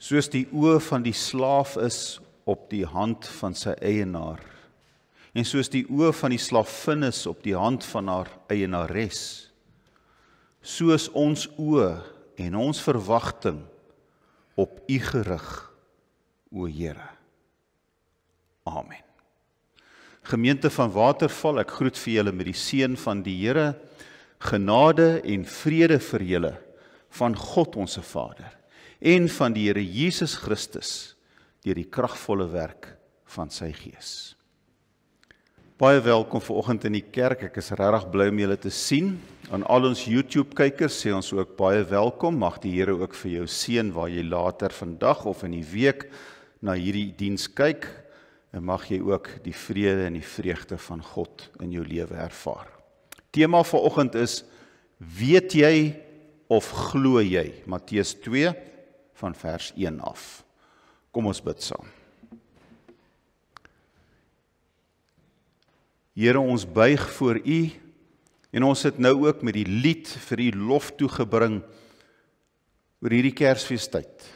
Soos die oë van die slaaf is op die hand van sy eienaar, en soos die oë van die slavin is op die hand van haar eienares, soos ons oë en ons verwagting op U gerig, o Here. Amen. Gemeente van Waterval, ek groet vir julle met die seën van die Here, genade en vrede vir julle van God ons Vader en van die Here Jesus Christus deur die kragvolle werk van sy Gees. Baie welkom vanoggend in die kerk. Ek is regtig bly om julle te sien. Aan al ons YouTube-kykers sê ons ook baie welkom. Mag die Here ook vir jou seën waar jy later vandag of in die week na hierdie diens kyk, en mag jy ook die vrede en die vreugde van God in jou lewe ervaar. Tema vanoggend is, weet jy of glo jy? Matteus 2 van vers 1 af. Kom ons bid saam. Here, ons buig voor U, en ons het nou ook met die lied vir U lof toegebring oor hierdie Kersfeestyd.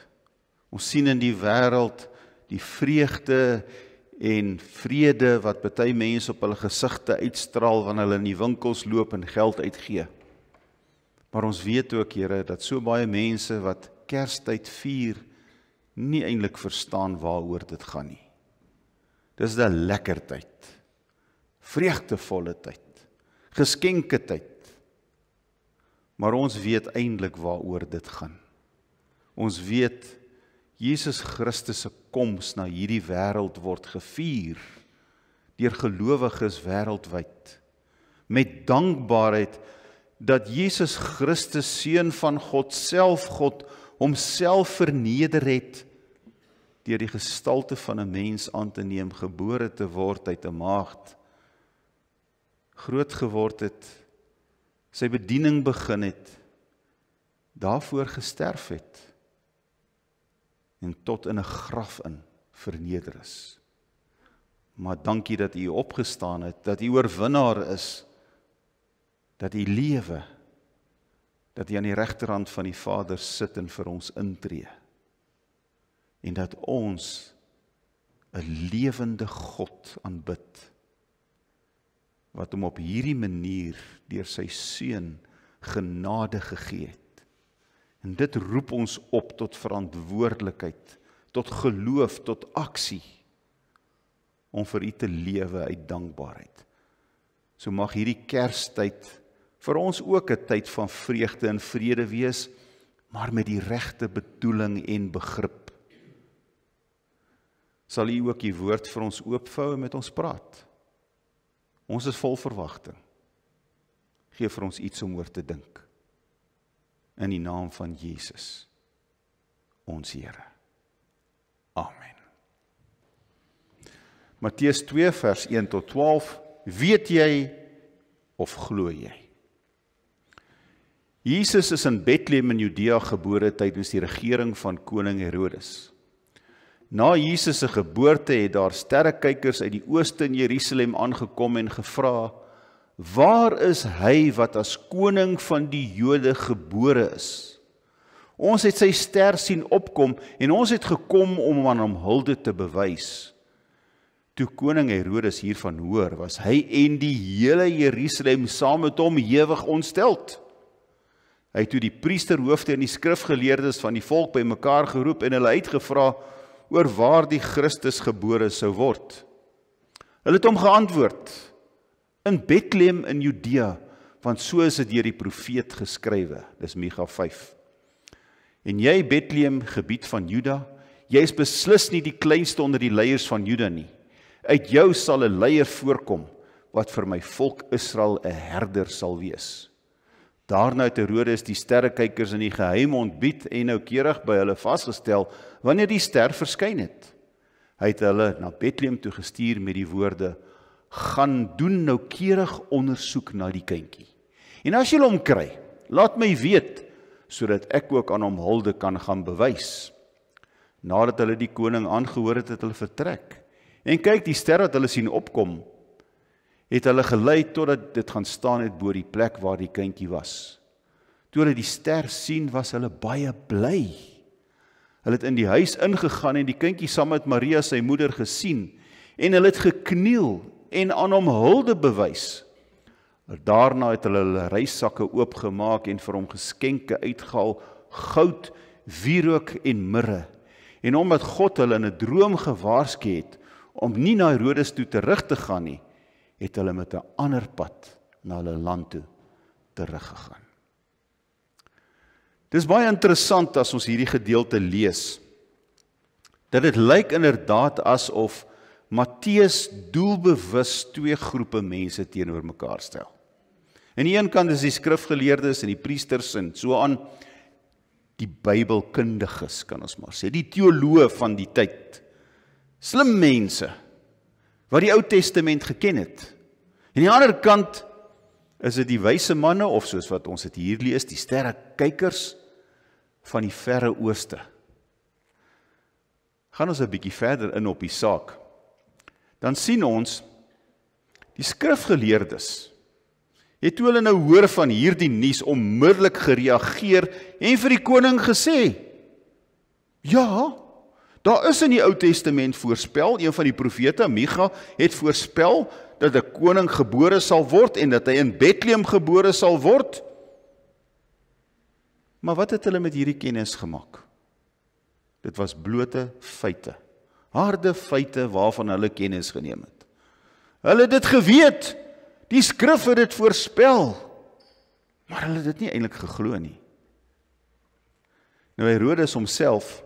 Ons sien in die wêreld die vreugde en vrede wat baie mense op hulle gesigte uitstraal wanneer hulle in die winkels loop en geld uitgee. Maar ons weet ook, Here, dat so baie mense wat Kerstyd vier, nie eintlik verstaan waaroor dit gaan nie. Dis 'n lekker tyd, vreugdevolle tyd, geskenke tyd. Maar ons weet eintlik waaroor dit gaan. Ons weet Jesus Christus se koms na hierdie wêreld word gevier deur gelowiges wêreldwyd met dankbaarheid dat Jesus Christus, seun van God, self God, homself verneder het deur die gestalte van 'n mens aan te neem, gebore te word uit 'n maagd, groot geword het, sy bediening begin het, daarvoor gesterf het en tot in 'n graf in verneder is. Maar dankie dat U opgestaan het, dat U oorwinnaar is, dat U lewe, dat U aan die regterhand van die Vader sit en vir ons intree, en dat ons 'n lewende God aanbid, wat hom op hierdie manier deur sy seun genade gegee het. En dit roep ons op tot verantwoordelikheid, tot geloof, tot aksie, om vir U te lewe uit dankbaarheid. So mag hierdie Kerstyd vir ons ook 'n tyd van vreugde en vrede wees, maar met die regte bedoeling en begrip. Sal U ook U woord vir ons oopvou en met ons praat? Ons is vol verwagting. Geef vir ons iets om oor te dink. In die naam van Jesus, ons Here. Amen. Matteus 2 vers 1 tot 12. Weet jy of glo jy? Jesus is in Bethlehem in Judea gebore tydens die regering van koning Herodes. Na Jesus se geboorte het daar sterrekykers uit die ooste in Jerusalem aangekom en gevra, waar is hy wat as koning van die Jode gebore is? Ons het sy ster sien opkom en ons het gekom om aan hom hulde te bewys. Toe koning Herodes hiervan hoor, was hy en die hele Jerusalem saam met hom ewig ontsteld. Hy het toe die priesterhoofde en die skrifgeleerdes van die volk bymekaar geroep en hulle uitgevra oor waar die Christus gebore sou word. Hulle het hom geantwoord, in Bethlehem in Judea, want so is dit deur die profeet geskrywe, dis Micha 5. En jy, Bethlehem, gebied van Juda, jy is beslis nie die kleinste onder die leiers van Juda nie. Uit jou sal 'n leier voorkom, wat vir my volk Israel 'n herder sal wees. Daarna het Herodes die sterrekykers in die geheim ontbied en noukeurig by hulle vasgestel, wanneer die ster verskyn het. Hy het hulle na Bethlehem toe gestuur met die woorde, gaan doen noukeurig ondersoek na die kindjie. En as julle hom kry, laat my weet, sodat ek ook aan hom hulde kan gaan bewys. Nadat hulle die koning aangehoor het, het hulle vertrek. En kyk, die ster wat hulle sien opkom, het hulle gelei totdat dit gaan staan het bo die plek waar die kindjie was. Toe hulle die ster sien, was hulle baie bly. Hulle het in die huis ingegaan en die kindjie saam met Maria sy moeder gesien en hulle het gekniel en aan hom hulde bewys. Daarna het hulle reissakke oopgemaak en vir hom geskenke uitgehaal, goud, wierook en mirre. En omdat God hulle in 'n droom gewaarsku het om nie na Herodes toe terug te gaan nie, het hulle met 'n ander pad na hulle land toe teruggegaan. Dis baie interessant as ons hierdie gedeelte lees, dat dit lyk inderdaad asof Matteus doelbewus twee groepe mense teenoor mekaar stel. Aan die een kant is die skrifgeleerdes en die priesters en so aan, die Bybelkundiges kan ons maar sê, die teoloë van die tyd, slim mense, wat die Ou Testament geken het. En die ander kant is dit die wyse manne, of soos wat ons dit hier lees, die sterrekykers van die verre ooste. Gaan ons 'n bietjie verder in op die saak. Dan sien ons, die skrifgeleerdes, het toe hulle nou hoor van hierdie nuus onmiddellik gereageer en vir die koning gesê, ja, daar is in die Ou Testament voorspel, een van die profete, Micha, het voorspel dat 'n koning gebore sal word en dat hy in Bethlehem gebore sal word. Maar wat het hulle met hierdie kennis gemaak? Dit was blote feite, harde feite waarvan hulle kennis geneem het. Hulle het dit geweet, die skrif het dit voorspel, maar hulle het dit nie eintlik geglo nie. Nou Herodes homself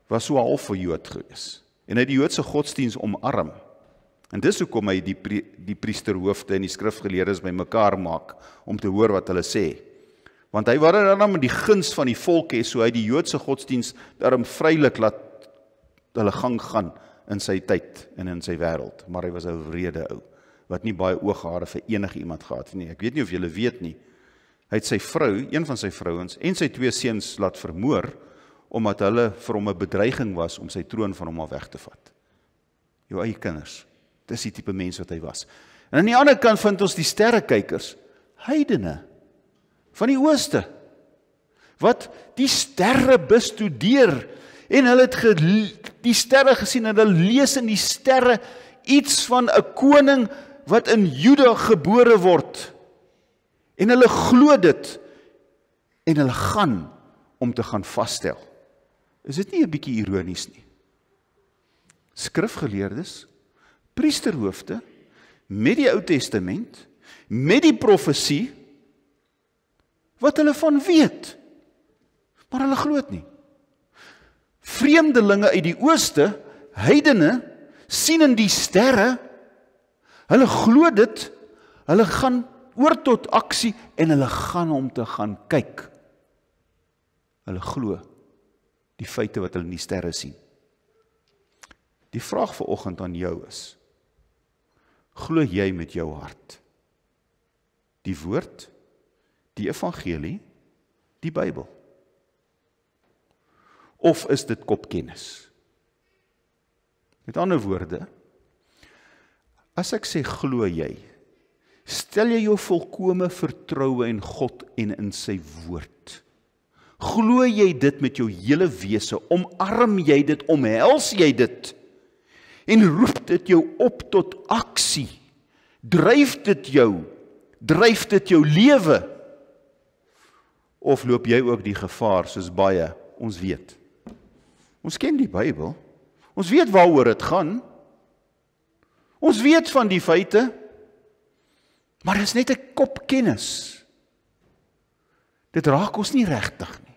was so half 'n Jood gewees, en hy het die Joodse godsdiens omarm, en dis hoekom hy die priesterhoofde en die skrifgeleerdes bymekaar maak, om te hoor wat hulle sê. Want hy wou dan met die guns van die volk hê, so hy die Joodse godsdiens daarom vrylik laat hulle gang gaan in sy tyd en in sy wêreld. Maar hy was 'n wrede ou, wat nie baie ooghare vir enige iemand gehad het nie. Ek weet nie of julle weet nie. Hy het sy vrou, een van sy vrouens, en sy twee seuns laat vermoor, omdat hulle vir hom 'n bedreiging was om sy troon van hom af weg te vat. Jou eie kinders. Dis die tipe mens wat hy was. En aan die ander kant vind ons die sterrekykers, heidene van die ooste, wat die sterre bestudeer, en hulle het die sterre gesien, en hulle lees in die sterre iets van 'n koning wat in Juda gebore word, en hulle glo dit, en hulle gaan om te gaan vasstel. Is dit nie 'n bietjie ironies nie? Skrifgeleerdes, priesterhoofde, met die Ou Testament, met die profesie, wat hulle van weet, maar hulle glo dit nie. Vreemdelinge uit die ooste, heidene, sien in die sterre, hulle glo dit, hulle gaan oor tot aksie, en hulle gaan om te gaan kyk. Hulle glo die feite wat hulle in die sterre sien. Die vraag vanoggend aan jou is, glo jy met jou hart die woord, die evangelie, die Bybel? Of is dit kopkennis? Met ander woorde, as ek sê glo jy, stel jy jou volkome vertroue in God en in sy woord? Glo jy dit met jou hele wese, omarm jy dit, omhels jy dit, en roep dit jou op tot aksie? Dryf dit jou lewe? Of loop jy ook die gevaar, soos baie, ons weet? Ons ken die Bybel, ons weet waaroor dit gaan, ons weet van die feite, maar dit is net 'n kopkennis. Dit raak ons nie regtig nie.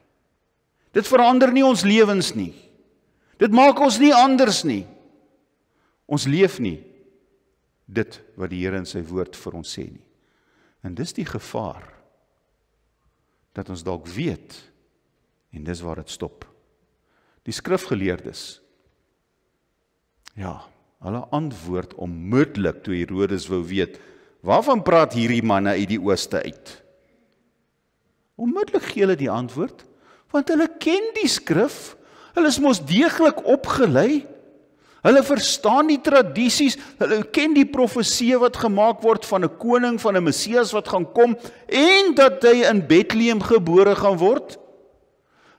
Dit verander nie ons lewens nie. Dit maak ons nie anders nie. Ons leef nie dit wat die Here in sy woord vir ons sê nie. En dis die gevaar, dat ons dalk weet, en dis waar dit stop. Die skrifgeleerdes, ja, hulle antwoord onmiddellik toe Herodes wou weet, waarvan praat hierdie manne uit die ooste uit? Onmiddellik gee hulle die antwoord, want hulle ken die skrif, hulle is mos deeglik opgelei, hulle verstaan die tradisies, hulle ken die profeseë wat gemaak word van 'n koning, van 'n Messias wat gaan kom, en dat hy in Bethlehem gebore gaan word.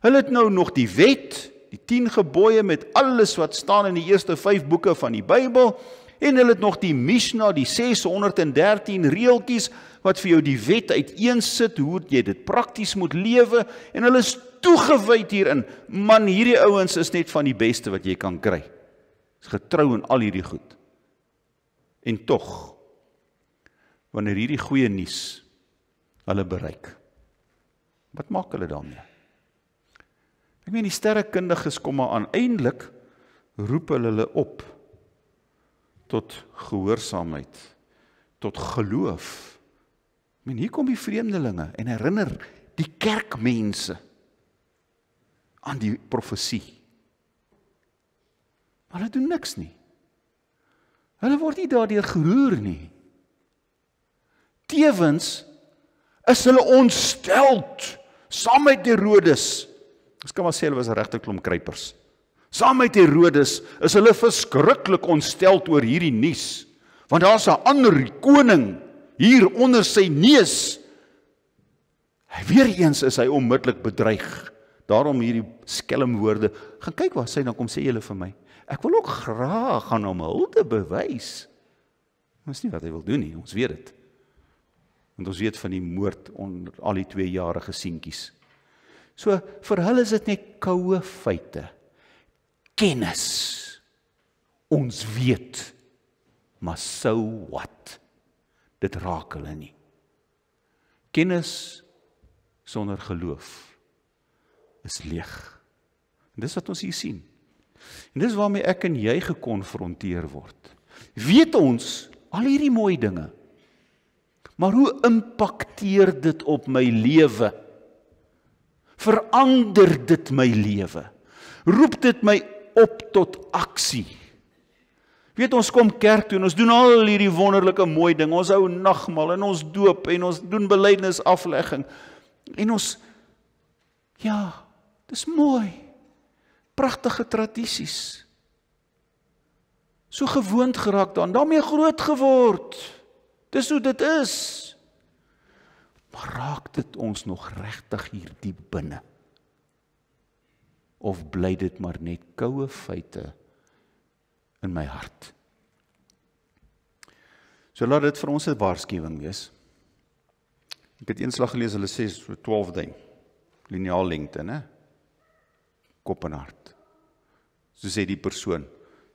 Hulle het nou nog die wet, die die 10 gebooie met alles wat staan in die eerste 5 boeke van die Bybel, en hulle het nog die Mishnah, die 613 reeltjies, wat vir jou die wet uiteensit, hoe jy dit prakties moet lewe, en hulle is toegewyd hierin. Man, hierdie ouens is net van die beste wat jy kan kry. Is getrou in al hierdie goed. En tog, wanneer hierdie goeie nuus hulle bereik, wat maak hulle daarmee? Ek meen, die sterrekundiges kom maar aan, eindelik roep hulle op tot gehoorsaamheid, tot geloof. Ek meen, hier kom die vreemdelinge en herinner die kerkmense aan die profesie. Maar hulle doen niks nie. Hulle word nie daardeur geroer nie. Tewens is hulle ontsteld, saam met Herodes. Ons kan maar sê, hulle was 'n regte klomp kruipers. Saam met Herodes is hulle verskriklik ontsteld oor hierdie nuus, want daar's 'n ander koning hier onder sy neus. Weereens is hy onmiddellik bedreig. Daarom hierdie skelmwoorde. Gaan kyk waar sy dan kom sê julle vir my. Ek wil ook graag gaan hom hulde bewys. Dis nie wat hy wil doen nie, ons weet dit. Want ons weet van die moord onder al die 2-jarige seentjies. So, vir hulle is dit net koue feite. Kennis. Ons weet. Maar so what? Dit raak hulle nie. Kennis sonder geloof is leeg. En dis wat ons hier sien. En dis waarmee ek en jy gekonfronteer word. Weet ons al hierdie mooi dinge, maar hoe impakteer dit op my lewe? Verander dit my lewe? Roep dit my op tot aksie? Weet, ons kom kerk toe en ons doen al hierdie wonderlike mooi ding. Ons hou nagmaal en ons doop en ons doen belydenis aflegging. En ons, ja, dis mooi. Pragtige tradisies. So gewoond geraak daarmee groot geword. Dis hoe dit is. Maar raak dit ons nog regtig hier diep binne? Of bly dit maar net koue feite in my hart? So laat dit vir ons 'n waarskuwing wees. Ek het eenslag gelees, hulle sê so 12 duim, lineaal lengte, né? Kop en hart. So sê die persoon,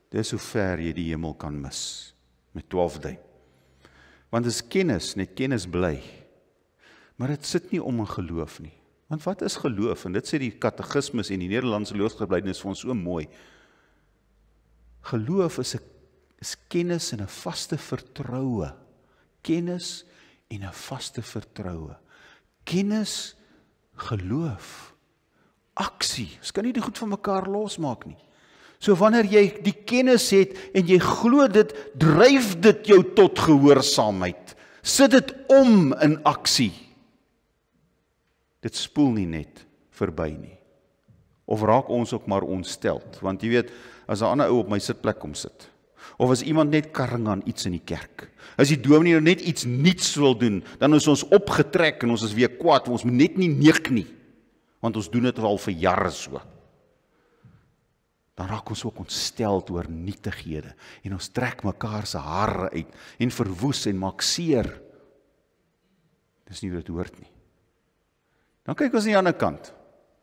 dis hoe ver jy die hemel kan mis, met 12 duim. Want as kennis, net kennis bly, maar dit sit nie om 'n geloof nie. Want wat is geloof? En dit sê die katekismes en die Nederlandse geloofsbelijdenis vir ons so mooi. Geloof is kennis en 'n vaste vertroue. Kennis en 'n vaste vertroue. Kennis, geloof, aksie. Ons kan nie die goed van mekaar losmaak nie. So wanneer jy die kennis het en jy glo dit, dryf dit jou tot gehoorsaamheid. Sit dit om in aksie. Dit spoel nie net verby nie. Of raak ons ook maar ontsteld, want jy weet, as 'n ander ou op my sitplek kom sit, of as iemand net karring aan iets in die kerk, as die dominee net iets niets wil doen, dan is ons opgetrek en ons is weer kwaad, ons moet net nie neek nie, want ons doen dit al vir jare so. Dan raak ons ook ontsteld oor nietighede, en ons trek mekaar se hare uit, en verwoes en maak seer. Dis nie hoe dit hoort nie. Dan kyk ons aan die ander kant,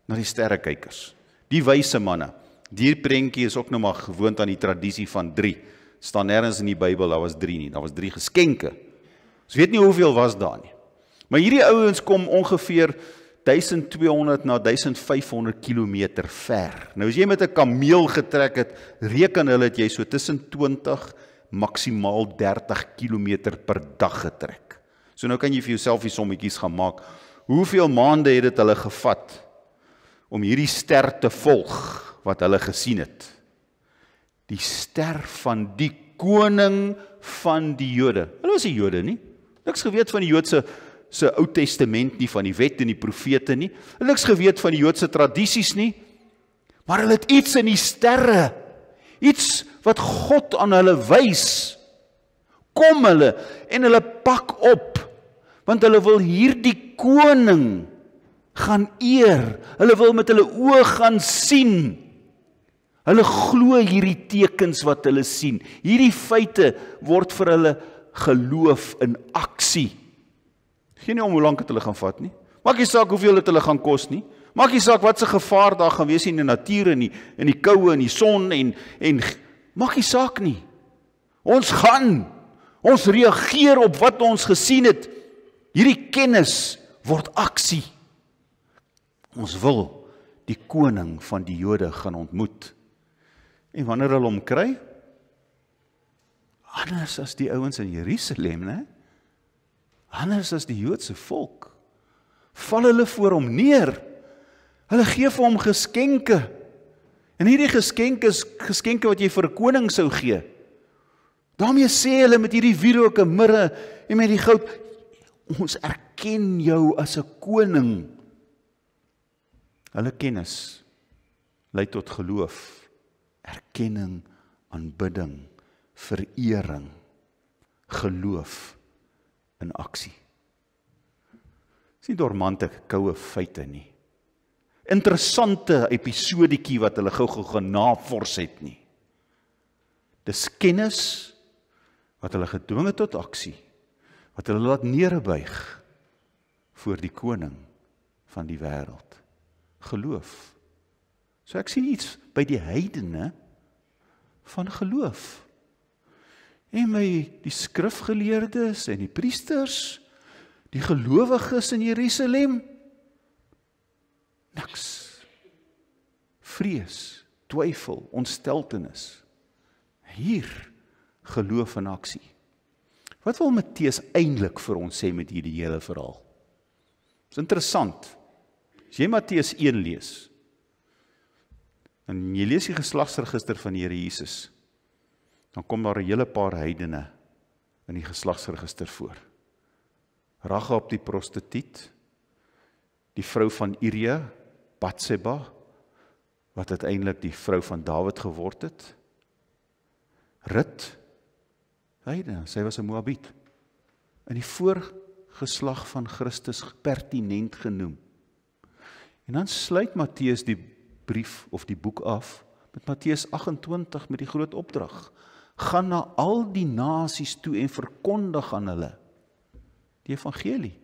na die sterrekykers, die wyse manne. Die prentjie is ook nou maar gewoond aan die tradisie van 3. Staan nêrens in die Bybel, daar was 3 nie, daar was 3 geskenke. Ons weet nie hoeveel was daar nie. Maar hierdie ouens kom ongeveer 1200 na 1500 kilometer ver. Nou as jy met 'n kameel getrek het, reken hulle het jy so tussen 20, maksimaal 30 kilometer per dag getrek. So nou kan jy vir jouself die sommetjies gaan maak. Hoeveel maande het dit hulle gevat om hierdie ster te volg wat hulle gesien het? Die ster van die koning van die Jode. Hulle was die Jode nie. Niks geweet van die Joodse Ou Testament nie, van die wet en die profete nie. Hulle niks geweet van die Joodse tradisies nie. Maar hulle het iets in die sterre. Iets wat God aan hulle wys. Kom hulle en hulle pak op. Want hulle wil hierdie koning gaan eer. Hulle wil met hulle oë gaan sien. Hulle glo hierdie tekens wat hulle sien. Hierdie feite word vir hulle geloof in aksie. Geen nie om hoe lank het hulle gaan vat nie. Maak nie saak hoeveel het hulle gaan kos nie. Maak nie saak wat se gevaar daar gaan wees in die natuur, in die koue, in die son en maak nie saak nie. Ons reageer op wat ons gesien het. Hierdie kennis word aksie. Ons wil die koning van die Jode gaan ontmoet. En wanneer hulle hom kry, anders as die ouens in Jerusalem, né? Anders as die Joodse volk, val hulle voor hom neer. Hulle gee vir hom geskenke. En hierdie geskenke is geskenke wat jy vir 'n koning sou gee. Daarmee sê hulle met hierdie wierook en mirre en met die goud, ons erken jou as 'n koning. Hulle kennis lei tot geloof, erkenning, aanbidding, verering, geloof in aksie. Dis nie dormante, koue feite nie. Interessante episodetjie wat hulle gou gaan navors het nie. Dis kennis wat hulle gedwing het tot aksie, wat hulle laat neerbuig voor die koning van die wêreld. Geloof. So ek sien iets by die heidene van geloof. En die skrifgeleerdes en die priesters, die gelowiges in Jerusalem, niks. Vrees, twyfel, ontsteltenis. Hier, geloof in aksie. Wat wil Matteus eintlik vir ons sê met hierdie hele verhaal? Dit is interessant. As jy Matteus 1 lees, en jy lees die geslagsregister van die Here Jesus, dan kom daar 'n hele paar heidene in die geslagsregister voor. Rahab die prostituut, die vrou van Uria, Batseba, wat uiteindelik die vrou van Dawid geword het. Rut, heidene, sy was 'n Moabiet. In die voorgeslag van Christus pertinent genoem. En dan sluit Matteus die brief of die boek af met Matteus 28 met die groot opdrag. Gaan na al die nasies toe en verkondig aan hulle die evangelie.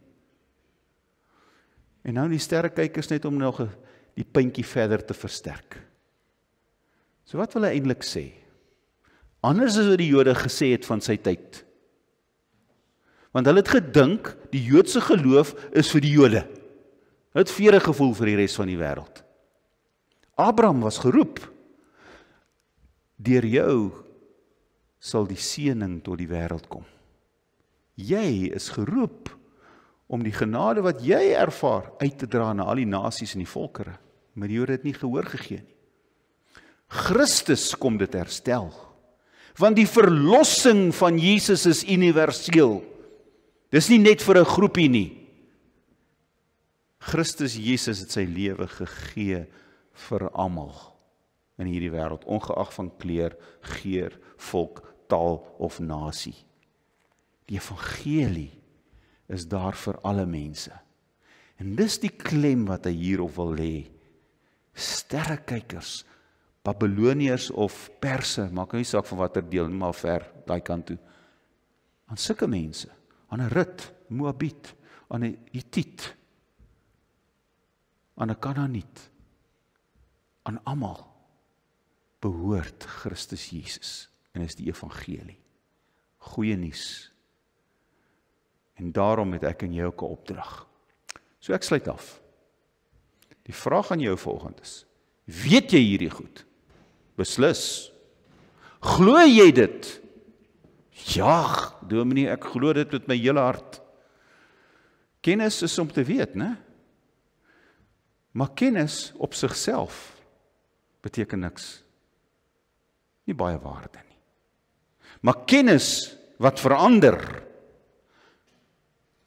En nou die sterrekykers net om nog die puntjie verder te versterk. So wat wil hy eintlik sê? Anders as wat die Jode gesê het van sy tyd. Want hulle het gedink die Joodse geloof is vir die Jode. Hulle het vere gevoel vir die res van die wêreld. Abraham was geroep. Deur jou sal die seëning tot die wêreld kom. Jy is geroep om die genade wat jy ervaar uit te dra na al die nasies en die volkere. Maar die Jode het nie gehoor gegee nie. Christus kom dit herstel. Want die verlossing van Jesus is universeel. Dis nie net vir 'n groepie nie. Christus Jesus het sy lewe gegee vir almal in hierdie wêreld, ongeag van kleur, geur, volk, taal of nasie. Die evangelie is daar vir alle mense. En dis die klem wat hy hierop wil lê. Sterrekykers, Babyloniërs of Perse, maak nie saak van watter deel, maar ver daai kant toe. Aan sulke mense, aan 'n Rut, Moabiet, aan 'n Hitiet, aan 'n Kanaaniet, aan almal behoort Christus Jesus en is die evangelie. Goeie nuus. En daarom het ek en jy ook 'n opdrag. So ek sluit af. Die vraag aan jou vanoggend is, weet jy hierdie goed? Beslis. Glo jy dit? Ja, dominee, ek glo dit met my hele hart. Kennis is om te weet, né? Maar kennis op sigself beteken niks. Nie baie waarde nie. Maar kennis wat verander,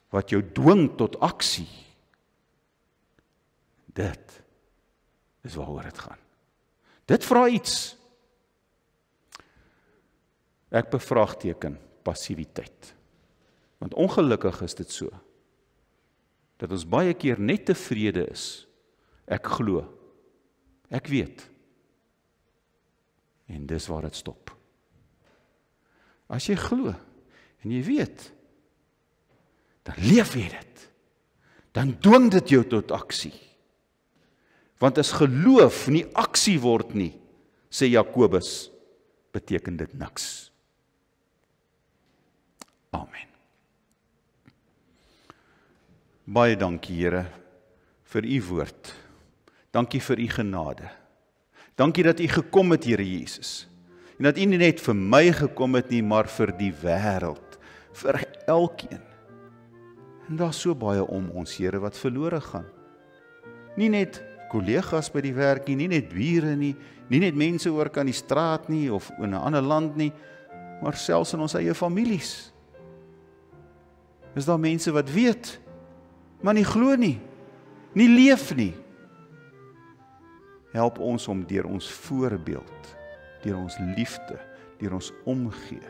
wat jou dwing tot aksie, dit is waaroor dit gaan. Dit vra iets. Ek bevraagteken passiwiteit. Want ongelukkig is dit so, dat ons baie keer net tevrede is. Ek glo. Ek weet. En dis waar dit stop. As jy glo, en jy weet, dan leef jy dit. Dan dwing dit jou tot aksie. Want as geloof nie aksie word nie, sê Jakobus, beteken dit niks. Amen. Baie dankie, Here, vir u woord. Dankie vir u genade. Dankie dat u gekom het, Here Jesus. En dat u nie net vir my gekom het nie, maar vir die wêreld, vir elkeen. En daar is so baie om ons, Here, wat verlore gaan. Nie net kollegas by die werk nie, nie net bure nie, nie net mense oor kan die straat nie, of in 'n ander land nie, maar selfs in ons eie families. Is daar mense wat weet, maar nie glo nie, nie leef nie. Help ons om deur ons voorbeeld, deur ons liefde, deur ons omgee,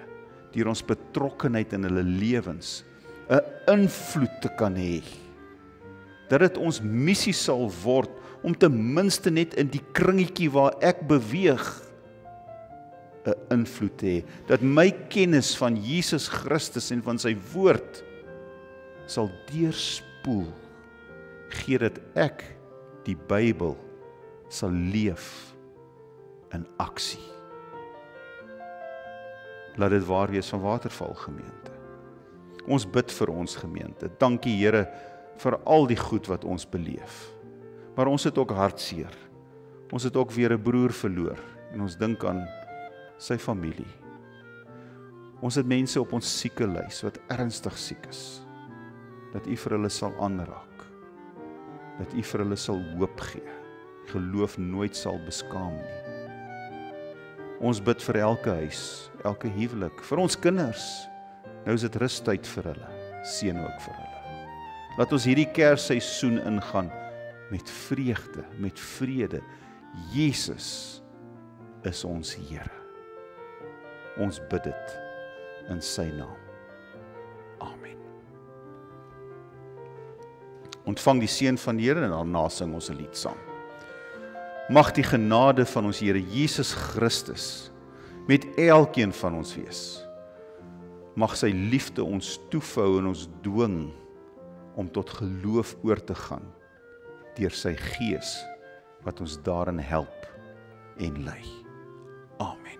deur ons betrokkenheid in hulle lewens, 'n invloed te kan hê. Dat dit ons missie sal word, om ten minste net in die kringetjie waar ek beweeg, 'n invloed te hê. Dat my kennis van Jesus Christus en van sy woord sal deurspoel, gee dat ek die Bybel sal leef in aksie. Laat dit waar wees van Waterval gemeente. Ons bid vir ons gemeente. Dankie Here vir al die goed wat ons beleef. Maar ons het ook hartseer. Ons het ook weer 'n broer verloor en ons dink aan sy familie. Ons het mense op ons siekelys wat ernstig siek is. Dat u vir hulle sal aanraak. Dat u vir hulle sal hoop gee. Geloof nooit sal beskaam nie. Ons bid vir elke huis, elke huwelik, vir ons kinders. Nou is dit rustyd vir hulle, seën ook vir hulle. Laat ons hierdie Kersseisoen ingaan met vreugde, met vrede. Jesus is ons Here. Ons bid dit in sy naam. Amen. Ontvang die seën van die Here en daarna sing ons 'n lied saam. Mag die genade van ons Here Jesus Christus met elkeen van ons wees. Mag sy liefde ons toevou en ons dwing om tot geloof oor te gaan deur sy Gees wat ons daarin help en lei. Amen.